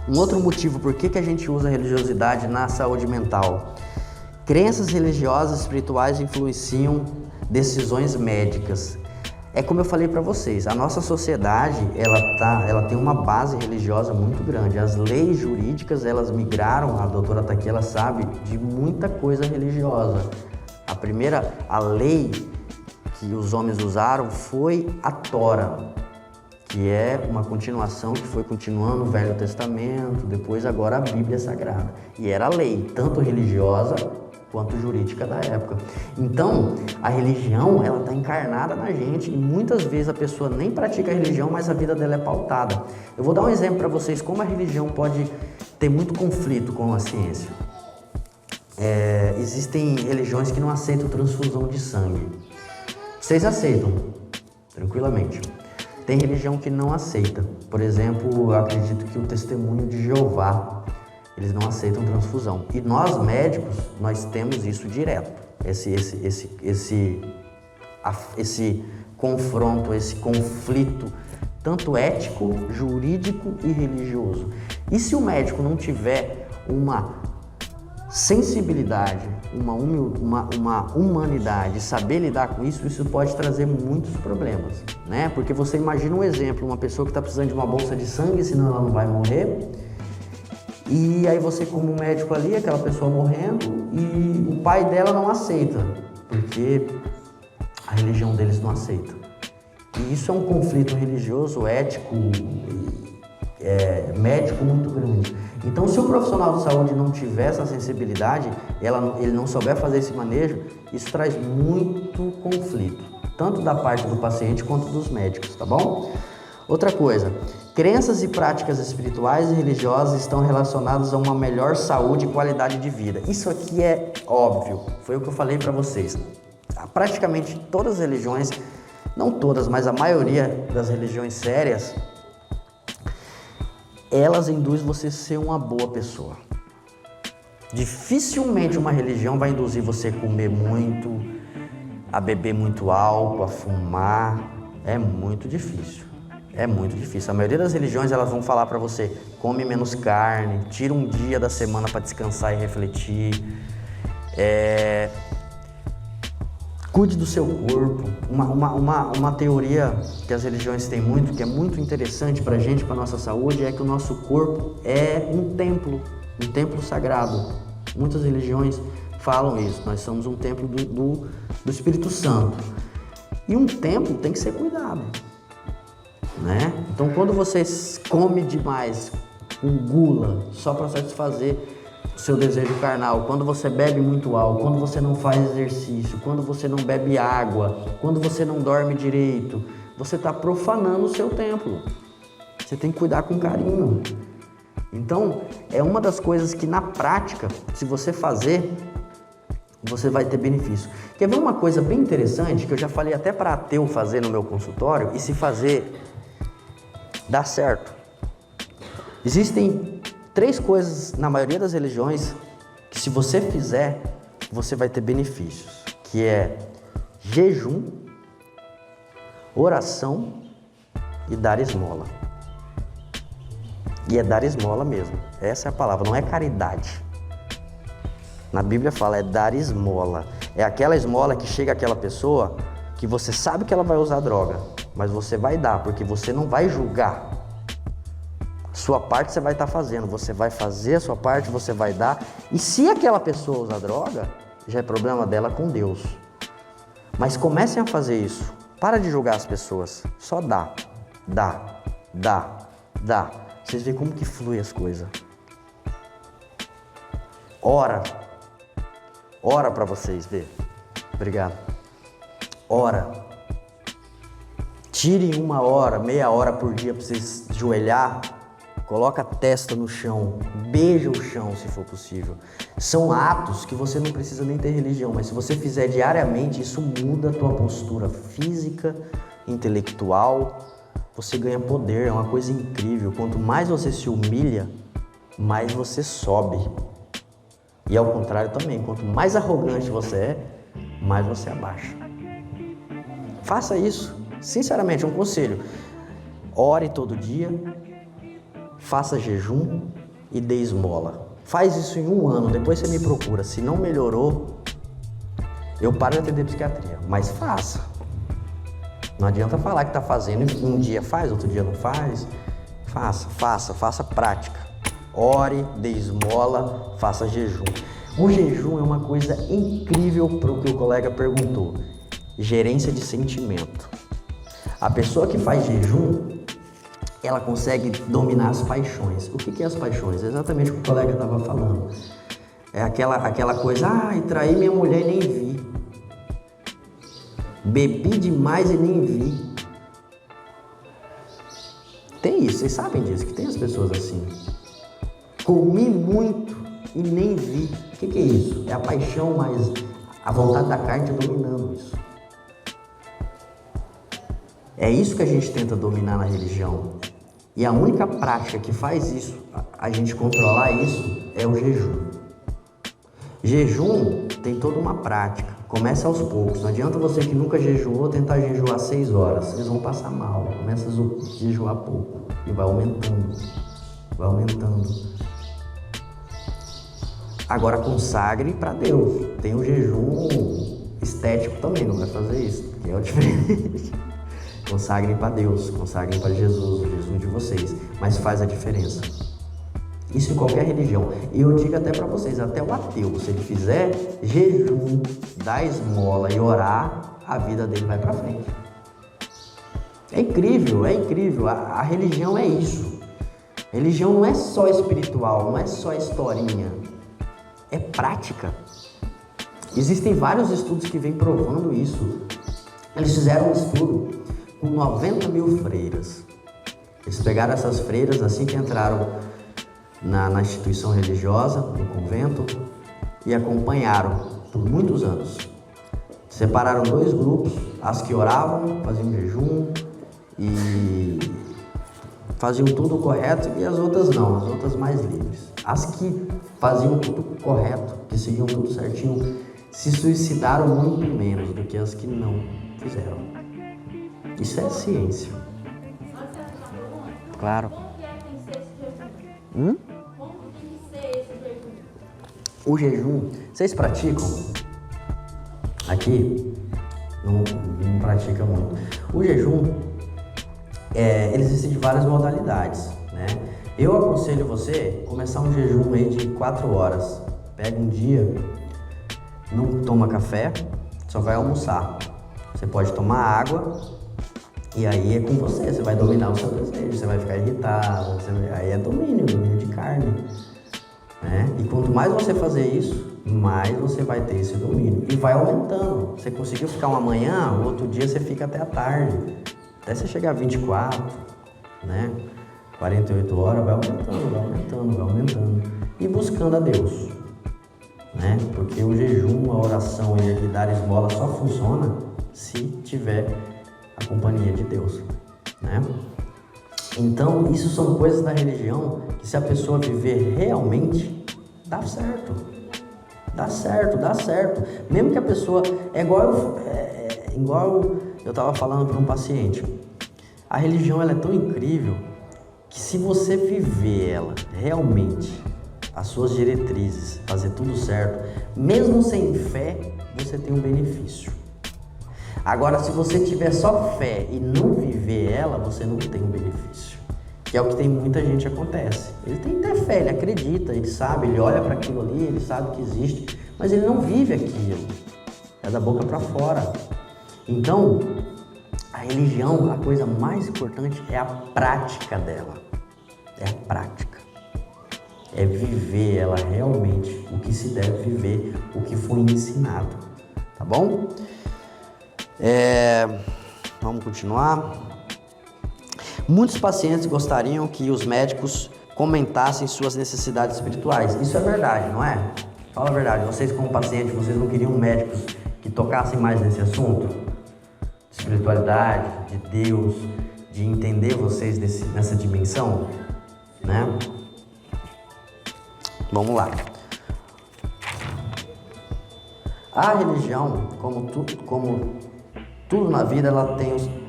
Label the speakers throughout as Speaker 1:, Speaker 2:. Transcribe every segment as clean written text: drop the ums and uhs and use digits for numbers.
Speaker 1: Um outro motivo por que a gente usa a religiosidade na saúde mental. Crenças religiosas e espirituais influenciam decisões médicas. É como eu falei para vocês, a nossa sociedade ela tem uma base religiosa muito grande. As leis jurídicas, elas migraram, a doutora tá aqui, ela sabe, de muita coisa religiosa. A lei que os homens usaram foi a Tora, que é uma continuação que foi continuando o Velho Testamento, depois agora a Bíblia Sagrada. E era a lei, tanto religiosa quanto jurídica da época. Então, a religião, ela está encarnada na gente e muitas vezes a pessoa nem pratica a religião, mas a vida dela é pautada. Eu vou dar um exemplo para vocês como a religião pode ter muito conflito com a ciência. Existem religiões que não aceitam transfusão de sangue. Vocês aceitam, tranquilamente. Tem religião que não aceita. Por exemplo, eu acredito que o Testemunho de Jeová, eles não aceitam transfusão. E nós médicos, nós temos isso direto. Esse confronto, esse conflito, tanto ético, jurídico e religioso. E se o médico não tiver uma sensibilidade, uma humanidade, saber lidar com isso, isso pode trazer muitos problemas, né? Porque você imagina um exemplo, uma pessoa que está precisando de uma bolsa de sangue, senão ela não vai morrer. E aí você, como médico ali, aquela pessoa morrendo, e o pai dela não aceita, porque a religião deles não aceita. E isso é um conflito religioso, ético, médico muito grande. Então, se o profissional de saúde não tiver essa sensibilidade, ele não souber fazer esse manejo, isso traz muito conflito, tanto da parte do paciente quanto dos médicos, tá bom? Outra coisa, crenças e práticas espirituais e religiosas estão relacionadas a uma melhor saúde e qualidade de vida. Isso aqui é óbvio, foi o que eu falei para vocês. Praticamente todas as religiões, não todas, mas a maioria das religiões sérias, elas induzem você a ser uma boa pessoa. Dificilmente uma religião vai induzir você a comer muito, a beber muito álcool, a fumar. É muito difícil. É muito difícil. A maioria das religiões, elas vão falar para você: come menos carne, tira um dia da semana para descansar e refletir. Cuide do seu corpo. Uma teoria que as religiões têm muito, que é muito interessante para a gente, para a nossa saúde, é que o nosso corpo é um templo sagrado. Muitas religiões falam isso, nós somos um templo do Espírito Santo. E um templo tem que ser cuidado, né? Então, quando você come demais, com gula, só para satisfazer o seu desejo carnal, quando você bebe muito álcool, quando você não faz exercício, quando você não bebe água, quando você não dorme direito, você está profanando o seu templo. Você tem que cuidar com carinho. Então, é uma das coisas que na prática, se você fazer, você vai ter benefício. Quer ver uma coisa bem interessante, que eu já falei até para ateu fazer no meu consultório, e se fazer, dá certo. Existem 3 coisas na maioria das religiões que, se você fizer, você vai ter benefícios, que é jejum, oração e dar esmola. E é dar esmola mesmo, essa é a palavra, não é caridade. Na Bíblia fala, é dar esmola. É aquela esmola que chega àquela pessoa que você sabe que ela vai usar droga, mas você vai dar, porque você não vai julgar. Sua parte você vai estar fazendo, você vai fazer a sua parte, você vai dar. E se aquela pessoa usa droga, já é problema dela com Deus. Mas comecem a fazer isso. Para de julgar as pessoas. Só dá. Vocês veem como que flui as coisas. Ora para vocês ver. Obrigado. Ora. Tirem 1 hora, meia hora por dia para vocês ajoelhar. Coloca a testa no chão, beija o chão se for possível. São atos que você não precisa nem ter religião, mas se você fizer diariamente, isso muda a tua postura física, intelectual. Você ganha poder, é uma coisa incrível. Quanto mais você se humilha, mais você sobe. E ao contrário também, quanto mais arrogante você é, mais você abaixa. Faça isso, sinceramente, é um conselho. Ore todo dia. faça jejum e dê esmola. Faz isso em 1 ano, depois você me procura. Se não melhorou, eu paro de atender psiquiatria, mas faça. Não adianta falar que está fazendo, um dia faz, outro dia não faz. Faça prática. Ore, dê esmola, faça jejum. O jejum é uma coisa incrível para o que o colega perguntou. Gerência de sentimento. A pessoa que faz jejum, ela consegue dominar as paixões. O que é as paixões? É exatamente o que o colega estava falando. É aquela coisa, traí minha mulher e nem vi. Bebi demais e nem vi. Tem isso, vocês sabem disso, que tem as pessoas assim. Comi muito e nem vi. O que é isso? É a paixão, mas a vontade da carne dominando isso. É isso que a gente tenta dominar na religião. E a única prática que faz isso, a gente controlar isso, é o jejum. Jejum tem toda uma prática. Começa aos poucos. Não adianta você que nunca jejuou tentar jejuar 6 horas. Vocês vão passar mal. Começa a jejuar pouco. E vai aumentando. Vai aumentando. Agora consagre para Deus. Tem o jejum estético também. Não vai fazer isso, porque é o diferente. Consagrem para Deus, consagrem para Jesus, o Jesus de vocês, mas faz a diferença. Isso em qualquer religião. E eu digo até para vocês, até o ateu, se ele fizer jejum, dar esmola e orar, a vida dele vai para frente. É incrível, é incrível. A religião é isso. Religião não é só espiritual, não é só historinha, é prática. Existem vários estudos que vêm provando isso. Eles fizeram um estudo com 90 mil freiras. Eles pegaram essas freiras assim que entraram na instituição religiosa, no convento, e acompanharam por muitos anos. Separaram 2 grupos, as que oravam, faziam jejum e faziam tudo correto, e as outras não, as outras mais livres. As que faziam tudo correto, que seguiam tudo certinho, se suicidaram muito menos do que as que não fizeram. Isso é ciência. Claro. O jejum, vocês praticam? Aqui, não pratica muito. O jejum, ele existe de várias modalidades, né? Eu aconselho você começar um jejum aí de 4 horas. Pega um dia, não toma café, só vai almoçar. Você pode tomar água. E aí é com você, você vai dominar o seu desejo, você vai ficar irritado, aí é domínio de carne, né? E quanto mais você fazer isso, mais você vai ter esse domínio. E vai aumentando. Você conseguiu ficar uma manhã, o outro dia você fica até a tarde. Até você chegar a 24, né? 48 horas, vai aumentando. E buscando a Deus, né? Porque o jejum, a oração e dar esmola só funciona se tiver a companhia de Deus, né? Então, isso são coisas da religião que, se a pessoa viver realmente, dá certo. Dá certo. Mesmo que a pessoa... É igual eu estava falando para um paciente. A religião, ela é tão incrível que, se você viver ela realmente, as suas diretrizes, fazer tudo certo, mesmo sem fé, você tem um benefício. Agora, se você tiver só fé e não viver ela, você não tem um benefício. Que é o que tem muita gente acontece. Ele tem que ter fé, ele acredita, ele sabe, ele olha para aquilo ali, ele sabe que existe, mas ele não vive aquilo. É da boca para fora. Então, a religião, a coisa mais importante é a prática dela. É a prática. É viver ela realmente, o que se deve viver, o que foi ensinado. Tá bom? Vamos continuar. Muitos pacientes gostariam que os médicos comentassem suas necessidades espirituais. Isso é verdade, não é? Fala a verdade, vocês como pacientes, vocês não queriam médicos que tocassem mais nesse assunto? De espiritualidade, de Deus, de entender vocês nessa dimensão, né? Vamos lá. A religião, como tudo na vida, ela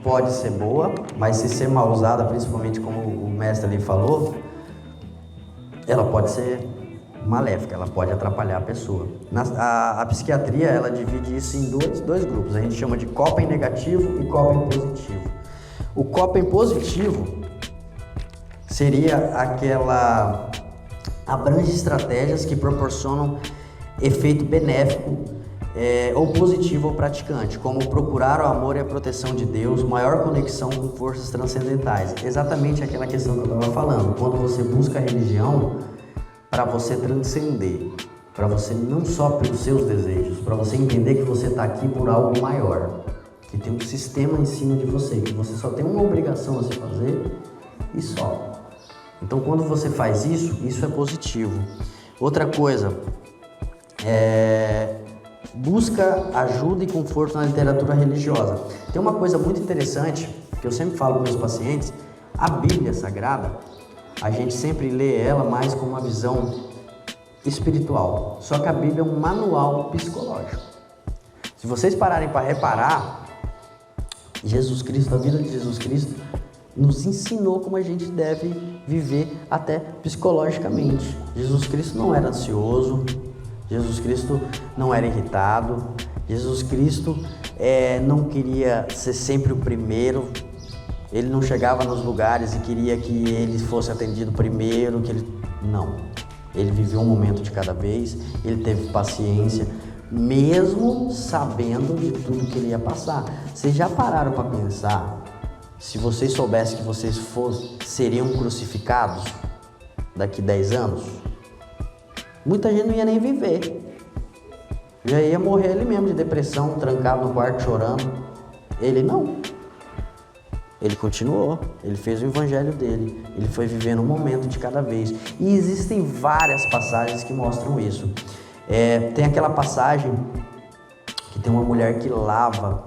Speaker 1: pode ser boa, mas se ser mal usada, principalmente como o mestre ali falou, ela pode ser maléfica, ela pode atrapalhar a pessoa. A psiquiatria, ela divide isso em dois grupos. A gente chama de coping negativo e coping positivo. O coping positivo seria abrange estratégias que proporcionam efeito benéfico ou positivo ao praticante, como procurar o amor e a proteção de Deus, maior conexão com forças transcendentais. Exatamente aquela questão que eu estava falando, quando você busca a religião para você transcender, para você não só pelos seus desejos, para você entender que você está aqui por algo maior, que tem um sistema em cima de você, que você só tem uma obrigação a se fazer e só. Então, quando você faz isso é positivo. Outra coisa, busca ajuda e conforto na literatura religiosa. Tem uma coisa muito interessante que eu sempre falo para os meus pacientes: a Bíblia Sagrada, a gente sempre lê ela mais com uma visão espiritual. Só que a Bíblia é um manual psicológico. Se vocês pararem para reparar, Jesus Cristo, a vida de Jesus Cristo, nos ensinou como a gente deve viver até psicologicamente. Jesus Cristo não era ansioso, Jesus Cristo não era irritado, Jesus Cristo não queria ser sempre o primeiro, ele não chegava nos lugares e queria que ele fosse atendido primeiro, não. Ele viveu um momento de cada vez, ele teve paciência, mesmo sabendo de tudo que ele ia passar. Vocês já pararam para pensar, se vocês soubessem que vocês seriam crucificados daqui 10 anos? Muita gente não ia nem viver, já ia morrer ele mesmo de depressão, trancado no quarto chorando. Ele não, ele continuou, ele fez o evangelho dele, ele foi vivendo um momento de cada vez. E existem várias passagens que mostram isso. Tem aquela passagem que tem uma mulher que lava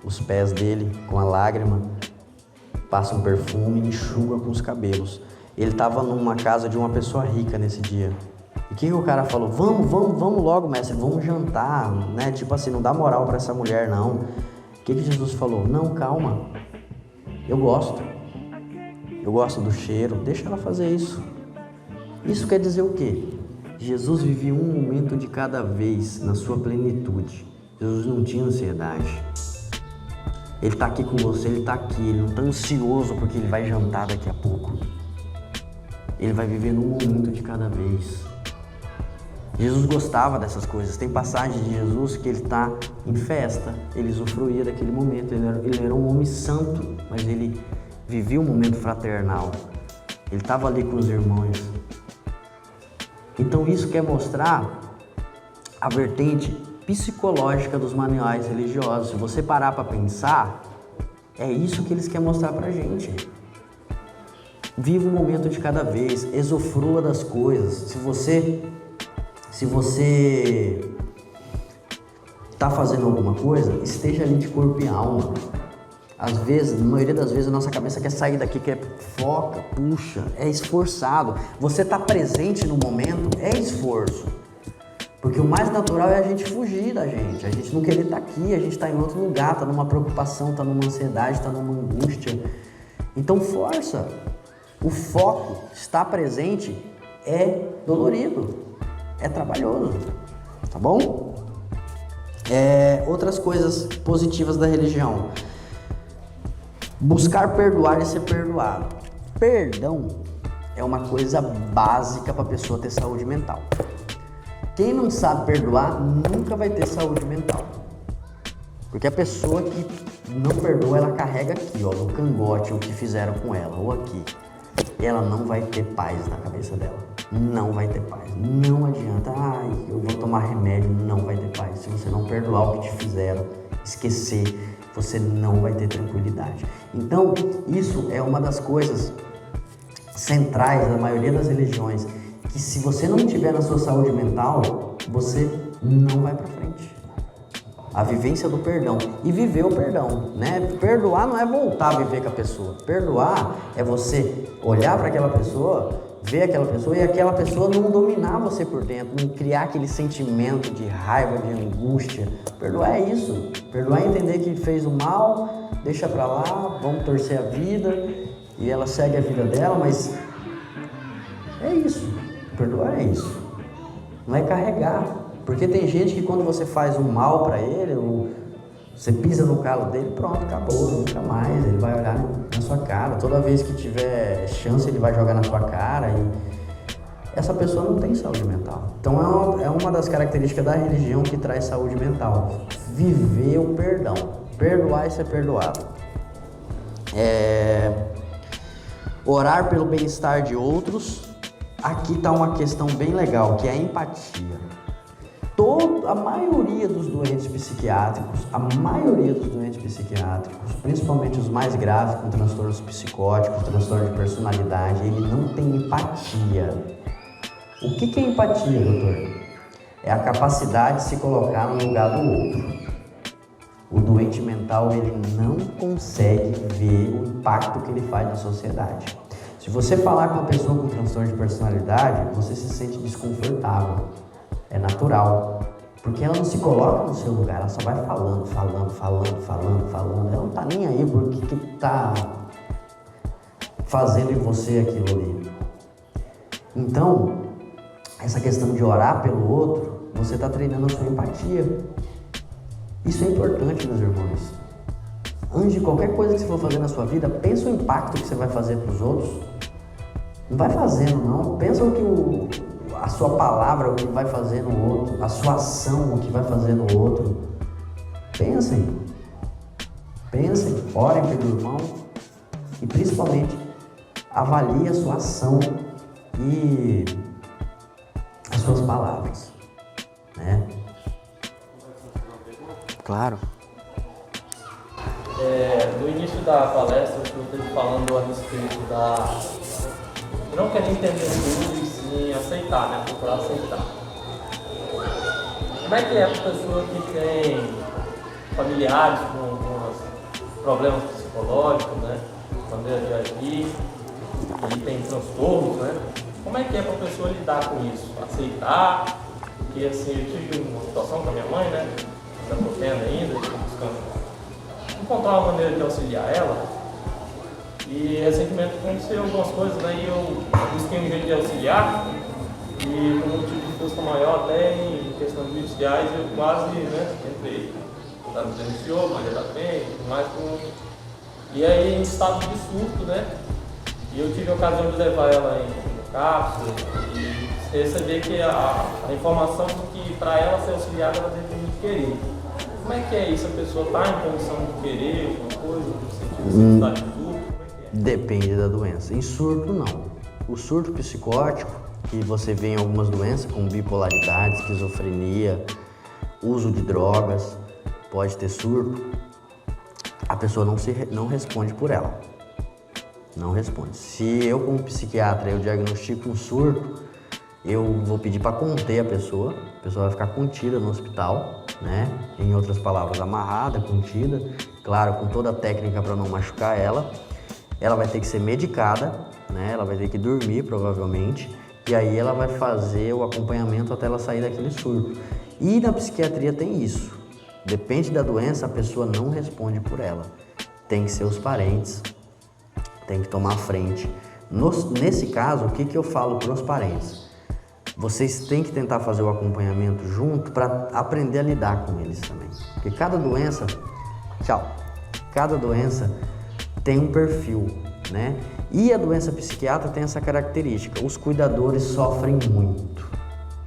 Speaker 1: os pés dele com a lágrima, passa um perfume e enxuga com os cabelos. Ele estava numa casa de uma pessoa rica nesse dia. E o que o cara falou? Vamos logo, mestre, vamos jantar, né? Tipo assim, não dá moral para essa mulher, não. O que Jesus falou? Não, calma, eu gosto do cheiro, deixa ela fazer isso. Isso quer dizer o quê? Jesus vivia um momento de cada vez na sua plenitude. Jesus não tinha ansiedade. Ele está aqui com você, ele está aqui, ele não está ansioso porque ele vai jantar daqui a pouco. Ele vai viver um momento de cada vez. Jesus gostava dessas coisas. Tem passagem de Jesus que ele está em festa, ele usufruía daquele momento. Ele era um homem santo, mas ele vivia um momento fraternal. Ele estava ali com os irmãos. Então isso quer mostrar a vertente psicológica dos manuais religiosos. Se você parar para pensar, é isso que eles querem mostrar pra gente. Viva um momento de cada vez, usufrua das coisas. Se você está fazendo alguma coisa, esteja ali de corpo e alma. Às vezes, na maioria das vezes, a nossa cabeça quer sair daqui, quer foca, puxa, é esforçado. Você está presente no momento é esforço. Porque o mais natural é a gente fugir da gente, a gente não querer estar aqui, a gente está em outro lugar, está numa preocupação, está numa ansiedade, está numa angústia. Então força. O foco, estar presente, é dolorido. É trabalhoso, tá bom? Outras coisas positivas da religião: buscar perdoar e ser perdoado. Perdão é uma coisa básica para a pessoa ter saúde mental. Quem não sabe perdoar nunca vai ter saúde mental, porque a pessoa que não perdoa, ela carrega aqui, ó, no cangote o que fizeram com ela, ou aqui. Ela não vai ter paz na cabeça dela. Não vai ter paz. Não adianta, eu vou tomar remédio, não vai ter paz. Se você não perdoar o que te fizeram, esquecer, você não vai ter tranquilidade. Então, isso é uma das coisas centrais da maioria das religiões, que se você não tiver na sua saúde mental, você não vai para frente. A vivência do perdão e viver o perdão, né? Perdoar não é voltar a viver com a pessoa. Perdoar é você olhar para aquela pessoa, ver aquela pessoa e aquela pessoa não dominar você por dentro, não criar aquele sentimento de raiva, de angústia. Perdoar é isso. Perdoar é entender que fez o mal, deixa pra lá, vamos torcer a vida e ela segue a vida dela, mas é isso. Perdoar é isso. Não é carregar. Porque tem gente que quando você faz um mal para ele, ou você pisa no calo dele, pronto, acabou, nunca mais. Ele vai olhar na sua cara. Toda vez que tiver chance, ele vai jogar na sua cara. E essa pessoa não tem saúde mental. Então é uma das características da religião que traz saúde mental. Viver o perdão. Perdoar e ser perdoado. Orar pelo bem-estar de outros. Aqui está uma questão bem legal, que é a empatia. A maioria dos doentes psiquiátricos, principalmente os mais graves, com transtornos psicóticos, transtorno de personalidade, ele não tem empatia. O que é empatia, doutor? É a capacidade de se colocar no lugar do outro. O doente mental, ele não consegue ver o impacto que ele faz na sociedade. Se você falar com uma pessoa com transtorno de personalidade, você se sente desconfortável. É natural. Porque ela não se coloca no seu lugar, ela só vai falando. Ela não tá nem aí por que tá fazendo em você aquilo ali. Então, essa questão de orar pelo outro, você está treinando a sua empatia. Isso é importante, meus irmãos. Antes de qualquer coisa que você for fazer na sua vida, pensa o impacto que você vai fazer para os outros. Não vai fazendo, não. Pensa a sua palavra, o que vai fazer no outro, a sua ação, o que vai fazer no outro. Pensem, orem pelo irmão e principalmente avalie a sua ação e as suas palavras, né? Claro.
Speaker 2: No início da palestra, eu estive falando a respeito não querer entender tudo e sim aceitar, né? Procurar aceitar. Como é que é para a pessoa que tem familiares com problemas psicológicos, né? Maneira de agir, e tem transtornos, né? Como é que é para a pessoa lidar com isso? Aceitar? Porque assim, eu tive uma situação com a minha mãe, né? Ainda estou tendo ainda, estou buscando encontrar uma maneira de auxiliar ela. E recentemente aconteceu algumas coisas, né? E eu busquei um jeito de auxiliar. E como eu tive de força maior, até em questões judiciais, eu quase, né, entrei. Ela me denunciou, mas ela tem, tudo mais. E aí, em estado de surto, né? E eu tive a ocasião de levar ela em cápsula e receber que a informação de que para ela ser auxiliada, ela depende de querer. Como é que é isso? A pessoa está em condição de querer alguma coisa, no sentido de estado de surto?
Speaker 1: Depende da doença. Em surto, não. O surto psicótico, que você vê em algumas doenças, como bipolaridade, esquizofrenia, uso de drogas, pode ter surto, a pessoa não responde por ela. Não responde. Se eu, como psiquiatra, eu diagnostico um surto, eu vou pedir para conter a pessoa vai ficar contida no hospital, né? Em outras palavras, amarrada, contida, claro, com toda a técnica para não machucar ela. Ela vai ter que ser medicada, né? Ela vai ter que dormir, provavelmente, e aí ela vai fazer o acompanhamento até ela sair daquele surto. E na psiquiatria tem isso. Depende da doença, a pessoa não responde por ela. Tem que ser os parentes, tem que tomar a frente. Nesse caso, o que eu falo para os parentes? Vocês têm que tentar fazer o acompanhamento junto para aprender a lidar com eles também. Porque cada doença tem um perfil, né? E a doença psiquiátrica tem essa característica. Os cuidadores sofrem muito.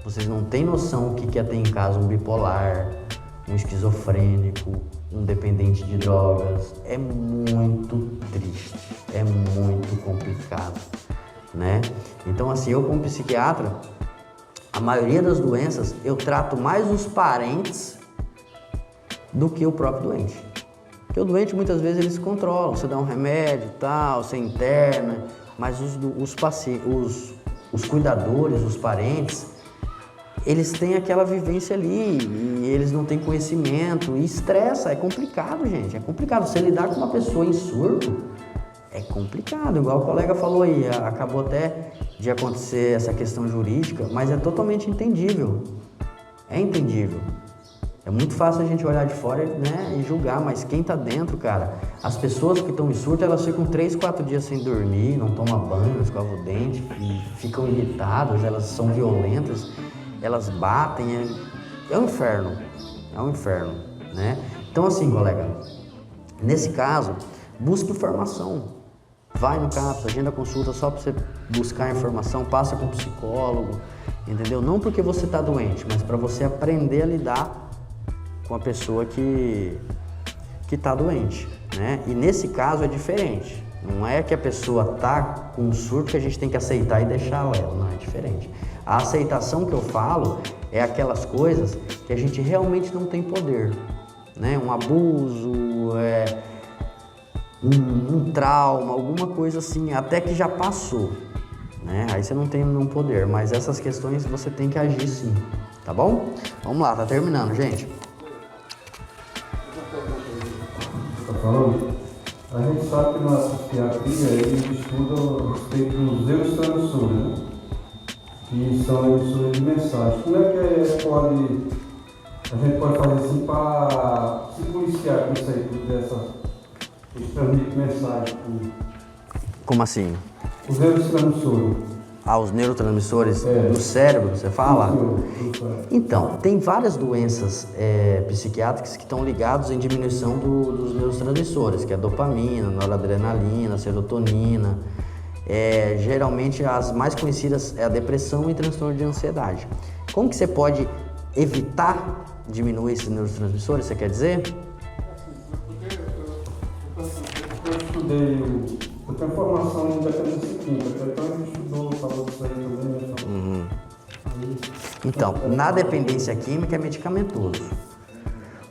Speaker 1: Vocês não têm noção o que é ter em casa um bipolar, um esquizofrênico, um dependente de drogas. É muito triste, é muito complicado, né? Então, assim, eu como psiquiatra, a maioria das doenças eu trato mais os parentes do que o próprio doente. Porque o doente muitas vezes ele se controla, você dá um remédio e tal, você interna, mas os cuidadores, os parentes, eles têm aquela vivência ali e eles não têm conhecimento e estressa, é complicado, gente, é complicado. Você lidar com uma pessoa em surto é complicado, igual o colega falou aí, acabou até de acontecer essa questão jurídica, mas é totalmente entendível, é entendível. É muito fácil a gente olhar de fora, né, e julgar, mas quem tá dentro, cara, as pessoas que estão em surto, elas ficam 3, 4 dias sem dormir, não tomam banho, não escovam o dente, ficam irritadas, elas são violentas, elas batem, é um inferno, né? Então assim, colega, nesse caso, busque informação. Vai no CAPS, agenda consulta só para você buscar informação, passa com um psicólogo, entendeu? Não porque você está doente, mas para você aprender a lidar com a pessoa que está doente, né? E nesse caso é diferente. Não é que a pessoa está com um surto que a gente tem que aceitar e deixar ela, não, é diferente. A aceitação que eu falo é aquelas coisas que a gente realmente não tem poder, né? Um abuso, um trauma, alguma coisa assim, até que já passou, né? Aí você não tem nenhum poder, mas essas questões você tem que agir sim, tá bom? Vamos lá, tá terminando, gente.
Speaker 3: Tá falando? A gente sabe que na psiquiatria eles estudam a respeito dos neurotransmissores, né? Que são emissores de mensagem. Como é que a gente pode fazer assim para se policiar com isso aí, eles transmitem mensagem?
Speaker 1: Como assim?
Speaker 3: Os neurotransmissores.
Speaker 1: Os neurotransmissores do cérebro, você fala? Então, tem várias doenças psiquiátricas que estão ligadas em diminuição dos neurotransmissores, que é a dopamina, noradrenalina, serotonina. Geralmente as mais conhecidas é a depressão e transtorno de ansiedade. Como que você pode evitar diminuir esses neurotransmissores, você quer dizer?
Speaker 3: Eu estudei, eu tenho formação em dependência química, então a gente estudou, falou disso aí também.
Speaker 1: Então, na dependência química é medicamentoso.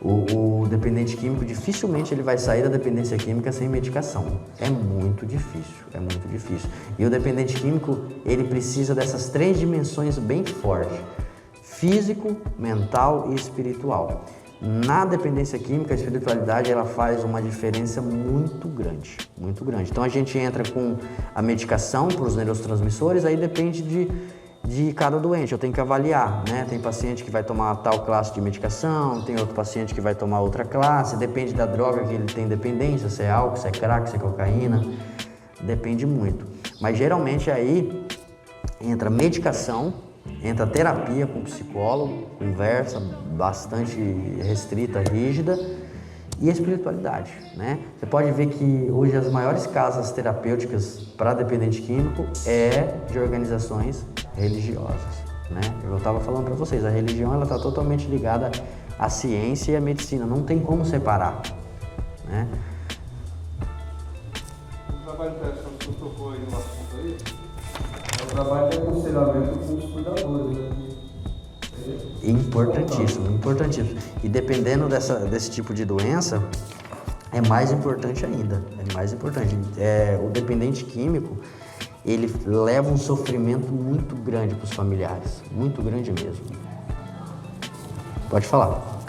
Speaker 1: O dependente químico dificilmente ele vai sair da dependência química sem medicação. É muito difícil. E o dependente químico, ele precisa dessas 3 dimensões bem fortes: físico, mental e espiritual. Na dependência química, a espiritualidade ela faz uma diferença muito grande. Então a gente entra com a medicação para os neurotransmissores, aí depende de cada doente, eu tenho que avaliar, né? Tem paciente que vai tomar tal classe de medicação, tem outro paciente que vai tomar outra classe, depende da droga que ele tem dependência, se é álcool, se é crack, se é cocaína, depende muito. Mas geralmente aí entra medicação, entra terapia com psicólogo, conversa bastante restrita, rígida, e a espiritualidade, né? Você pode ver que hoje as maiores casas terapêuticas para dependente químico é de organizações religiosas, né? Eu estava falando para vocês, a religião ela está totalmente ligada à ciência e à medicina, não tem como separar, né?
Speaker 3: O trabalho que você tocou aí no assunto aí, é o trabalho de aconselhamento com os cuidadores, né?
Speaker 1: Importantíssimo. E dependendo desse tipo de doença, é mais importante ainda. O dependente químico, ele leva um sofrimento muito grande para os familiares, muito grande mesmo. Pode falar.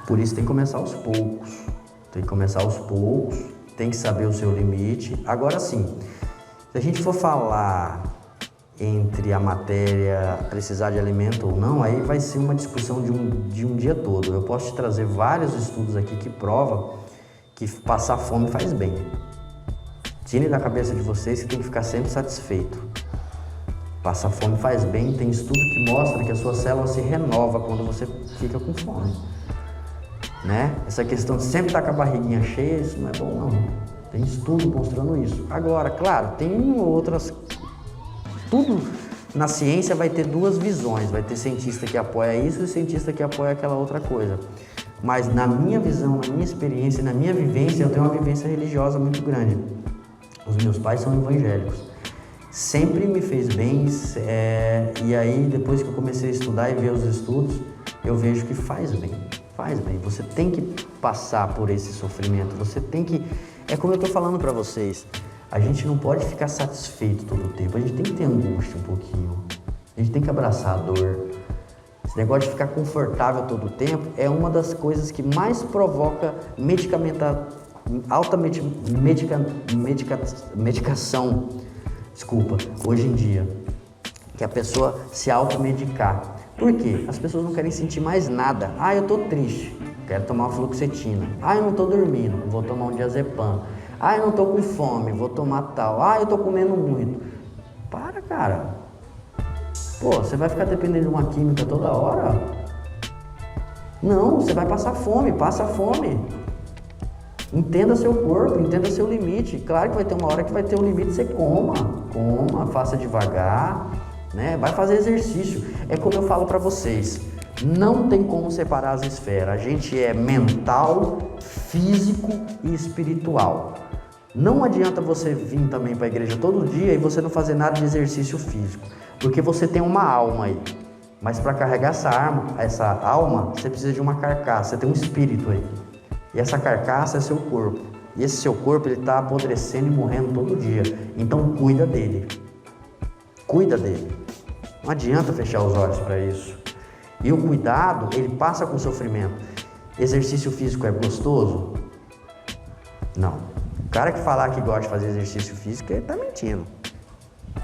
Speaker 1: Por isso tem que começar aos poucos. Tem que saber o seu limite. Agora sim, se a gente for falar entre a matéria precisar de alimento ou não, aí vai ser uma discussão de um dia todo. Eu posso te trazer vários estudos aqui que provam que passar fome faz bem. Tirem da cabeça de vocês que tem que ficar sempre satisfeito. Passar fome faz bem, tem estudo que mostra que a sua célula se renova quando você fica com fome. Né? Essa questão de sempre estar com a barriguinha cheia, isso não é bom não. Tem estudo mostrando isso. Agora, claro, tem outras... Tudo na ciência vai ter 2 visões. Vai ter cientista que apoia isso e cientista que apoia aquela outra coisa. Mas na minha visão, na minha experiência, na minha vivência, eu tenho uma vivência religiosa muito grande. Os meus pais são evangélicos. Sempre me fez bem, e aí depois que eu comecei a estudar e ver os estudos, eu vejo que faz bem. Você tem que passar por esse sofrimento, você tem que... É como eu estou falando para vocês, a gente não pode ficar satisfeito todo o tempo, a gente tem que ter angústia um pouquinho, a gente tem que abraçar a dor, Esse negócio de ficar confortável todo o tempo é uma das coisas que mais provoca medicação, hoje em dia. Que a pessoa se automedicar. Por quê? As pessoas não querem sentir mais nada. Eu tô triste, quero tomar uma fluoxetina. Eu não tô dormindo, vou tomar um diazepam. Eu não tô com fome, vou tomar tal. Eu tô comendo muito. Para, cara. Pô, você vai ficar dependendo de uma química toda hora? Não, você vai passar fome, passa fome. Entenda seu corpo, entenda seu limite. Claro que vai ter uma hora que vai ter um limite, você coma, faça devagar, né? Vai fazer exercício. É como eu falo pra vocês, não tem como separar as esferas. A gente é mental, físico e espiritual. Não adianta você vir também para a igreja todo dia e você não fazer nada de exercício físico, porque você tem uma alma aí. Mas para carregar essa alma, você precisa de uma carcaça, você tem um espírito aí. E essa carcaça é seu corpo. E esse seu corpo, ele está apodrecendo e morrendo todo dia. Então cuida dele. Cuida dele. Não adianta fechar os olhos para isso. E o cuidado, ele passa com sofrimento. Exercício físico é gostoso? Não. O cara que falar que gosta de fazer exercício físico, ele tá mentindo.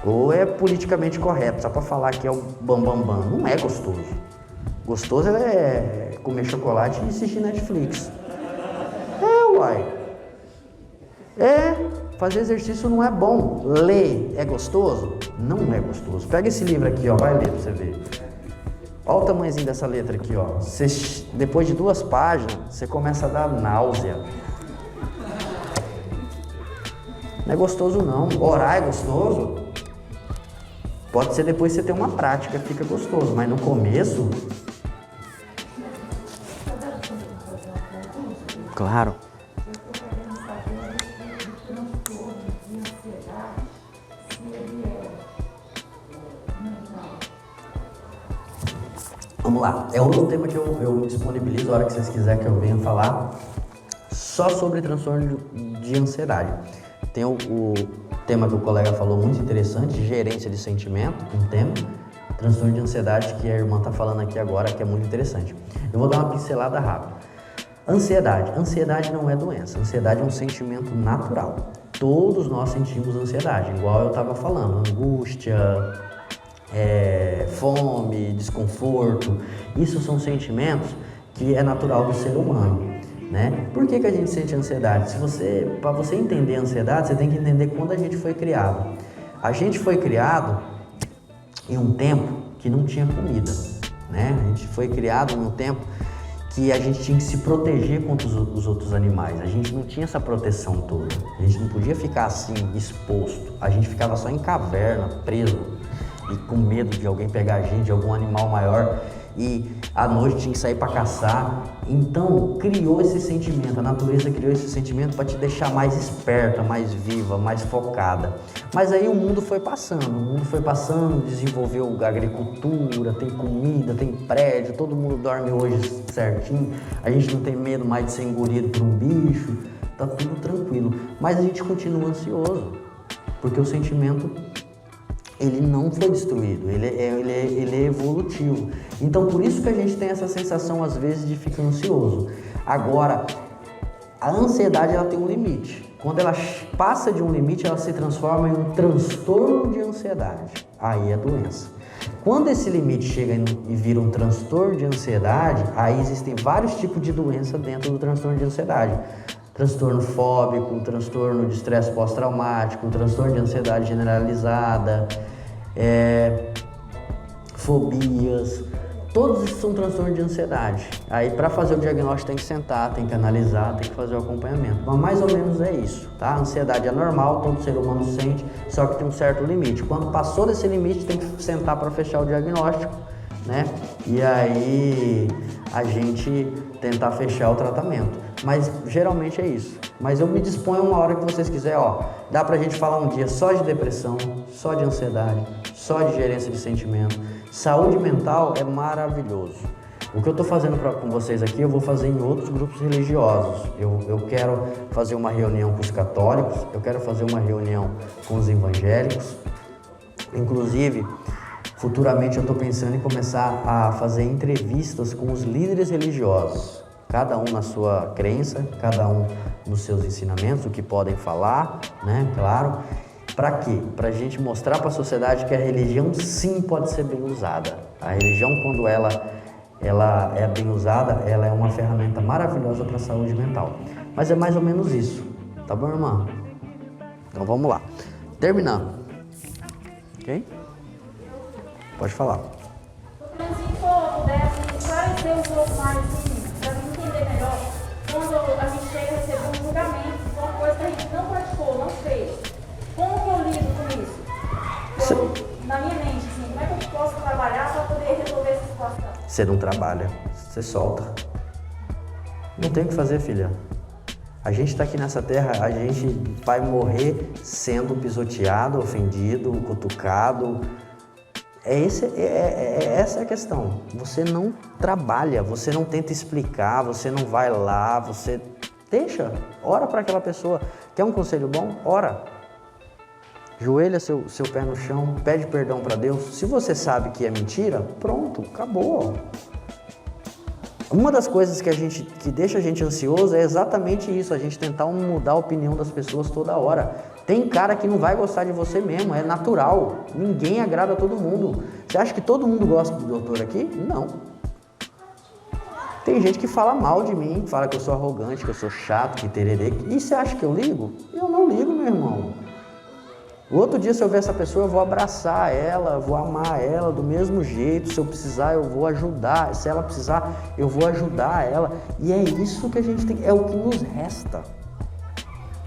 Speaker 1: Ou é politicamente correto, só para falar que é o bambambam. Não é gostoso. Gostoso é comer chocolate e assistir Netflix. Fazer exercício não é bom. Ler é gostoso? Não é gostoso. Pega esse livro aqui, vai ler pra você ver. Olha o tamanhozinho dessa letra aqui, depois de 2 páginas, você começa a dar náusea. Não é gostoso não. Orar é gostoso? Pode ser depois que você tem uma prática, fica gostoso, mas no começo... Claro. Vamos lá, é outro tema que eu disponibilizo a hora que vocês quiserem que eu venha falar só sobre transtorno de ansiedade. Tem o tema que o colega falou muito interessante, gerência de sentimento, um tema, transtorno de ansiedade que a irmã está falando aqui agora, que é muito interessante. Eu vou dar uma pincelada rápida. Ansiedade não é doença, ansiedade é um sentimento natural. Todos nós sentimos ansiedade, igual eu estava falando, angústia, fome, desconforto. Isso são sentimentos que é natural do ser humano, né? Por que a gente sente ansiedade? Para você entender a ansiedade, você tem que entender quando a gente foi criado. A gente foi criado em um tempo que não tinha comida, né? A gente foi criado em um tempo que a gente tinha que se proteger contra os outros animais. A gente não tinha essa proteção toda. A gente não podia ficar assim, exposto. A gente ficava só em caverna, preso, e com medo de alguém pegar a gente, de algum animal maior. E à noite tinha que sair para caçar. Então criou esse sentimento, a natureza criou esse sentimento para te deixar mais esperta, mais viva, mais focada. Mas aí o mundo foi passando, desenvolveu agricultura, tem comida, tem prédio, todo mundo dorme hoje certinho, a gente não tem medo mais de ser engolido por um bicho, tá tudo tranquilo. Mas a gente continua ansioso, porque o sentimento ele não foi destruído, ele é evolutivo. Então, por isso que a gente tem essa sensação, às vezes, de ficar ansioso. Agora, a ansiedade, ela tem um limite. Quando ela passa de um limite, ela se transforma em um transtorno de ansiedade. Aí é doença. Quando esse limite chega e vira um transtorno de ansiedade, aí existem vários tipos de doença dentro do transtorno de ansiedade. Transtorno fóbico, transtorno de estresse pós-traumático, transtorno de ansiedade generalizada, fobias, todos esses são transtornos de ansiedade. Aí para fazer o diagnóstico tem que sentar, tem que analisar, tem que fazer o acompanhamento. Mas mais ou menos é isso, tá? A ansiedade é normal, todo ser humano sente, só que tem um certo limite. Quando passou desse limite tem que sentar para fechar o diagnóstico, né? E aí a gente tentar fechar o tratamento. Mas geralmente é isso. Mas eu me disponho uma hora que vocês quiserem, dá pra gente falar um dia só de depressão, só de ansiedade, só de gerência de sentimento. Saúde mental é maravilhoso. O que eu tô fazendo com vocês aqui, eu vou fazer em outros grupos religiosos. Eu quero fazer uma reunião com os católicos, eu quero fazer uma reunião com os evangélicos. Inclusive, Futuramente eu estou pensando em começar a fazer entrevistas com os líderes religiosos, cada um na sua crença, cada um nos seus ensinamentos, o que podem falar, né? Claro. Para quê? Para a gente mostrar para a sociedade que a religião sim pode ser bem usada. A religião, quando ela é bem usada, ela é uma ferramenta maravilhosa para a saúde mental. Mas é mais ou menos isso, tá bom, irmã? Então vamos lá. Terminando. Ok? Pode falar.
Speaker 4: Mas se for puder esclarecer um pouco mais, para mim entender melhor, quando a gente chega a receber um julgamento, uma coisa que a gente não praticou, não fez. Como que eu lido com isso? Na minha mente, assim, como é que eu posso trabalhar para poder resolver essa situação?
Speaker 1: Você não trabalha, você solta. Não tem o que fazer, filha. A gente está aqui nessa terra, a gente vai morrer sendo pisoteado, ofendido, cutucado. Essa é a questão. Você não trabalha, você não tenta explicar, você não vai lá, você deixa, ora para aquela pessoa. Quer um conselho bom? Ora. Joelha seu pé no chão, pede perdão para Deus. Se você sabe que é mentira, pronto, acabou. Uma das coisas que deixa a gente ansioso é exatamente isso, a gente tentar mudar a opinião das pessoas toda hora. Tem cara que não vai gostar de você mesmo, é natural. Ninguém agrada a todo mundo. Você acha que todo mundo gosta do doutor aqui? Não. Tem gente que fala mal de mim, fala que eu sou arrogante, que eu sou chato, que tererê. E você acha que eu ligo? Eu não ligo, meu irmão. O outro dia, se eu ver essa pessoa, eu vou abraçar ela, vou amar ela do mesmo jeito. Se eu precisar, eu vou ajudar. Se ela precisar, eu vou ajudar ela. E é isso que a gente tem, é o que nos resta.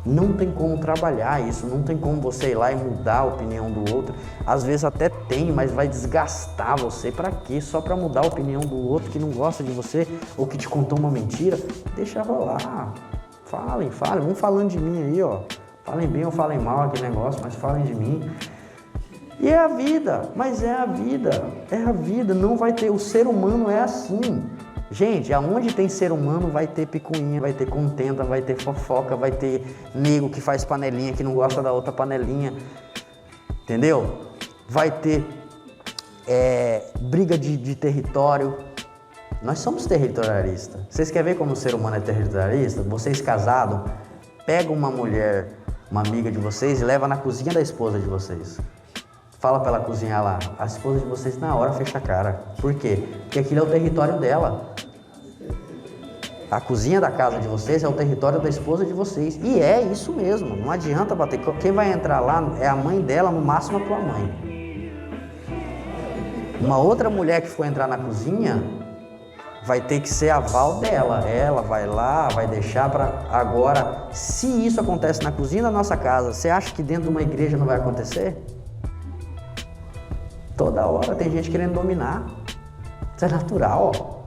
Speaker 1: Não tem como trabalhar isso, não tem como você ir lá e mudar a opinião do outro. Às vezes até tem, mas vai desgastar você. Pra quê? Só pra mudar a opinião do outro que não gosta de você ou que te contou uma mentira? Deixa rolar. Falem, vão falando de mim aí, ó. Falem bem ou falem mal aquele negócio, mas falem de mim. E é a vida, mas é a vida, não vai ter, o ser humano é assim. Gente, aonde tem ser humano vai ter picuinha, vai ter contenda, vai ter fofoca, vai ter nego que faz panelinha, que não gosta da outra panelinha, entendeu? Vai ter briga de território. Nós somos territorialistas. Vocês querem ver como o ser humano é territorialista? Vocês casados, pegam uma mulher, uma amiga de vocês e leva na cozinha da esposa de vocês. Fala pra ela cozinhar lá. A esposa de vocês na hora fecha a cara. Por quê? Porque aquilo é o território dela. A cozinha da casa de vocês é o território da esposa de vocês. E é isso mesmo. Não adianta bater. Quem vai entrar lá é a mãe dela, no máximo a tua mãe. Uma outra mulher que for entrar na cozinha vai ter que ser aval dela. Ela vai lá, vai deixar para... Agora, se isso acontece na cozinha da nossa casa, você acha que dentro de uma igreja não vai acontecer? Toda hora tem gente querendo dominar. Isso é natural.